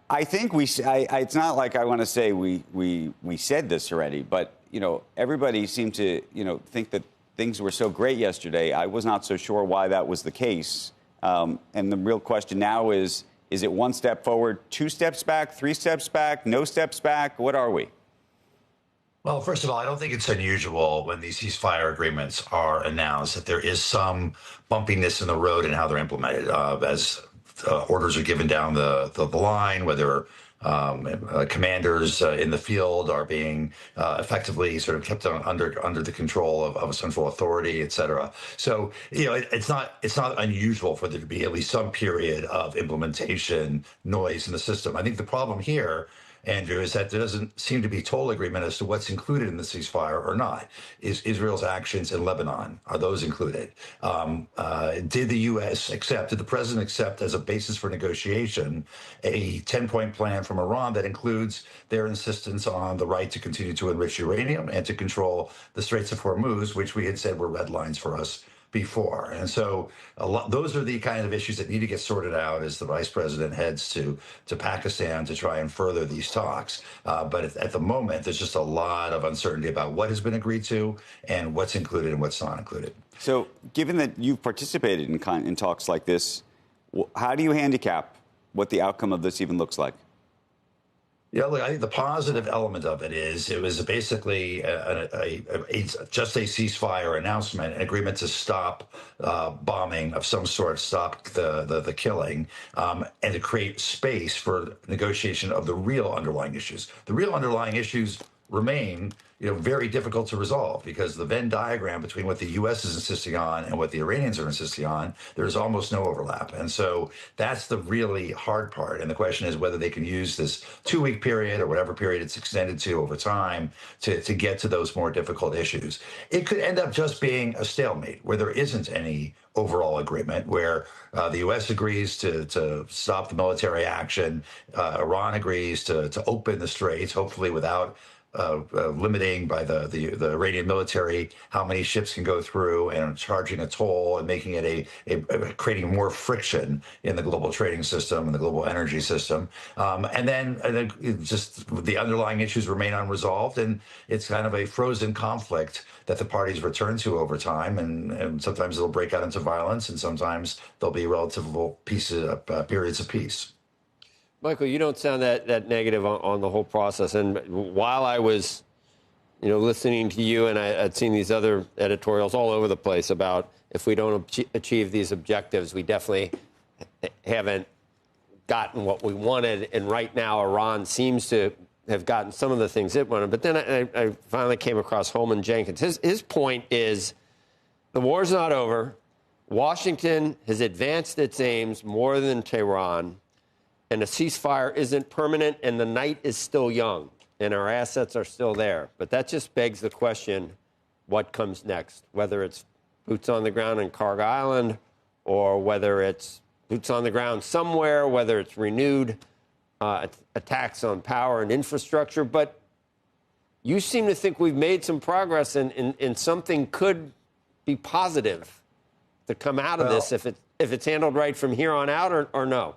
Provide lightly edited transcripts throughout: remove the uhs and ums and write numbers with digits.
I think it's not like I want to say we said this already, but, everybody seemed to, think that things were so great yesterday. I was not so sure why that was the case. And the real question now is it one step forward, two steps back, three steps back, no steps back? What are we? Well, first of all, I don't think it's unusual when these ceasefire agreements are announced that there is some bumpiness in the road in how they're implemented as orders are given down the line, whether commanders in the field are being effectively sort of kept under the control of a central authority, et cetera. So, it's not unusual for there to be at least some period of implementation noise in the system. I think the problem here, Andrew, is that there doesn't seem to be total agreement as to what's included in the ceasefire or not. Is Israel's actions in Lebanon, are those included? Did the U.S. did the president accept as a basis for negotiation a 10-point plan from Iran that includes their insistence on the right to continue to enrich uranium and to control the Straits of Hormuz, which we had said were red lines for us before? And so those are the kind of issues that need to get sorted out as the vice president heads to Pakistan to try and further these talks. But at the moment, there's just a lot of uncertainty about what has been agreed to and what's included and what's not included. So given that you've participated in talks like this, how do you handicap what the outcome of this even looks like? Yeah, look, I think the positive element of it is it was basically just a ceasefire announcement, an agreement to stop bombing of some sort, stop the killing, and to create space for negotiation of the real underlying issues. The real underlying issues remain, very difficult to resolve because the Venn diagram between what the U.S. is insisting on and what the Iranians are insisting on, there's almost no overlap. And so that's the really hard part. And the question is whether they can use this 2-week period or whatever period it's extended to over time to get to those more difficult issues. It could end up just being a stalemate where there isn't any overall agreement, where the U.S. agrees to stop the military action, Iran agrees to open the straits, hopefully without limiting by the Iranian military how many ships can go through and charging a toll and making it creating more friction in the global trading system and the global energy system. And then just the underlying issues remain unresolved, and it's kind of a frozen conflict that the parties return to over time. And sometimes it'll break out into violence, and sometimes there'll be relative periods of peace. Michael, you don't sound that negative on the whole process. And while I was, listening to you, and I'd seen these other editorials all over the place about if we don't achieve these objectives, we definitely haven't gotten what we wanted. And right now, Iran seems to have gotten some of the things it wanted. But then I finally came across Holman Jenkins. His point is the war's not over. Washington has advanced its aims more than Tehran. And a ceasefire isn't permanent, and the night is still young, and our assets are still there. But that just begs the question, what comes next? Whether it's boots on the ground in Cargo Island, or whether it's boots on the ground somewhere, whether it's renewed attacks on power and infrastructure. But you seem to think we've made some progress, and something could be positive to come out of this if it's handled right from here on out, or no?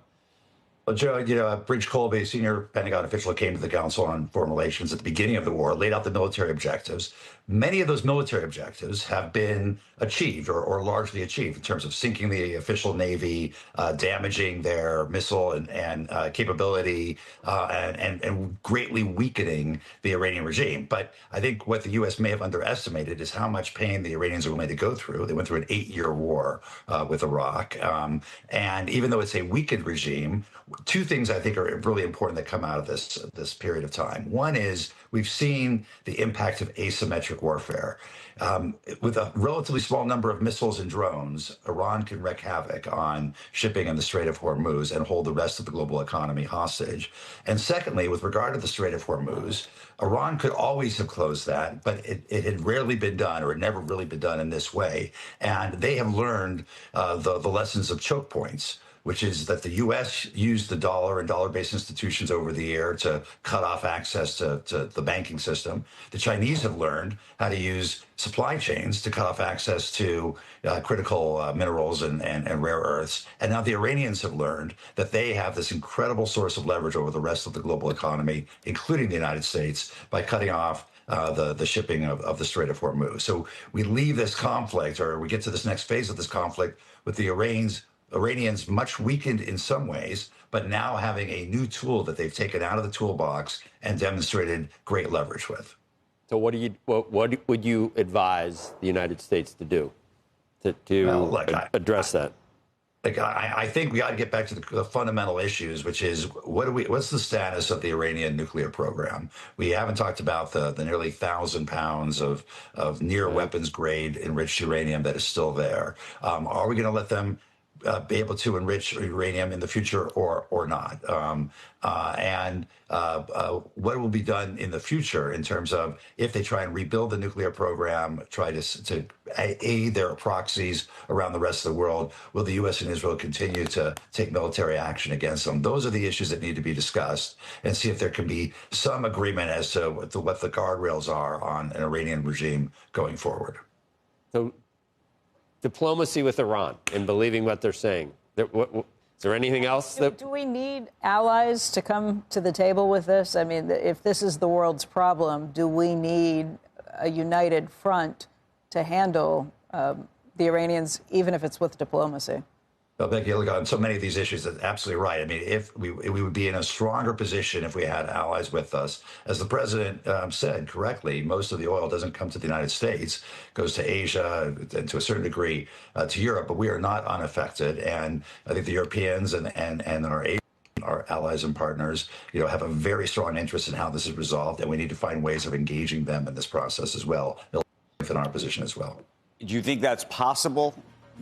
Well, Joe, Bridge Colby, senior Pentagon official, came to the Council on Foreign Relations at the beginning of the war, laid out the military objectives. Many of those military objectives have been achieved or largely achieved in terms of sinking the official Navy, damaging their missile and capability, and greatly weakening the Iranian regime. But I think what the U.S. may have underestimated is how much pain the Iranians are willing to go through. They went through an 8-year war with Iraq. And even though it's a weakened regime, two things I think are really important that come out of this period of time. One is we've seen the impact of asymmetric warfare. With a relatively small number of missiles and drones, Iran can wreak havoc on shipping in the Strait of Hormuz and hold the rest of the global economy hostage. And secondly, with regard to the Strait of Hormuz, Iran could always have closed that, but it had rarely been done, or had never really been done in this way. And they have learned the lessons of choke points which is that the U.S. used the dollar and dollar-based institutions over the year to cut off access to the banking system. The Chinese have learned how to use supply chains to cut off access to critical minerals and rare earths. And now the Iranians have learned that they have this incredible source of leverage over the rest of the global economy, including the United States, by cutting off the shipping of the Strait of Hormuz. So we leave this conflict, or we get to this next phase of this conflict, with the Iranians much weakened in some ways, but now having a new tool that they've taken out of the toolbox and demonstrated great leverage with. So what would you advise the United States to do to address that? I think we got to get back to the fundamental issues, which is what's the status of the Iranian nuclear program? We haven't talked about the nearly 1,000 pounds of near weapons grade enriched uranium that is still there. Are we going to let them be able to enrich uranium in the future or not? What will be done in the future in terms of if they try and rebuild the nuclear program, try to aid their proxies around the rest of the world, will the U.S. and Israel continue to take military action against them? Those are the issues that need to be discussed, and see if there can be some agreement as to what the guardrails are on an Iranian regime going forward. So diplomacy with Iran and believing what they're saying. Is there anything else? Do we need allies to come to the table with this? I mean, if this is the world's problem, do we need a united front to handle the Iranians, even if it's with diplomacy? Well, Becky, look, on so many of these issues, that's absolutely right. I mean, if we would be in a stronger position if we had allies with us. As the president said correctly, most of the oil doesn't come to the United States, goes to Asia and to a certain degree to Europe, but we are not unaffected. And I think the Europeans and our allies and partners, have a very strong interest in how this is resolved, and we need to find ways of engaging them in this process as well, in our position as well. Do you think that's possible,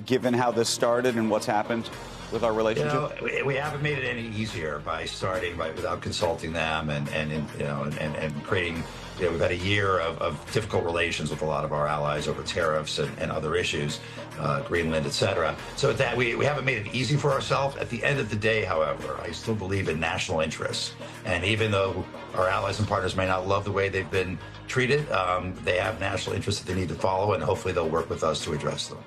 given how this started and what's happened with our relationship? We haven't made it any easier by starting without consulting them and creating. We've had a year of difficult relations with a lot of our allies over tariffs and other issues, Greenland, et cetera. So that we haven't made it easy for ourselves. At the end of the day, however, I still believe in national interests. And even though our allies and partners may not love the way they've been treated, they have national interests that they need to follow, and hopefully they'll work with us to address them.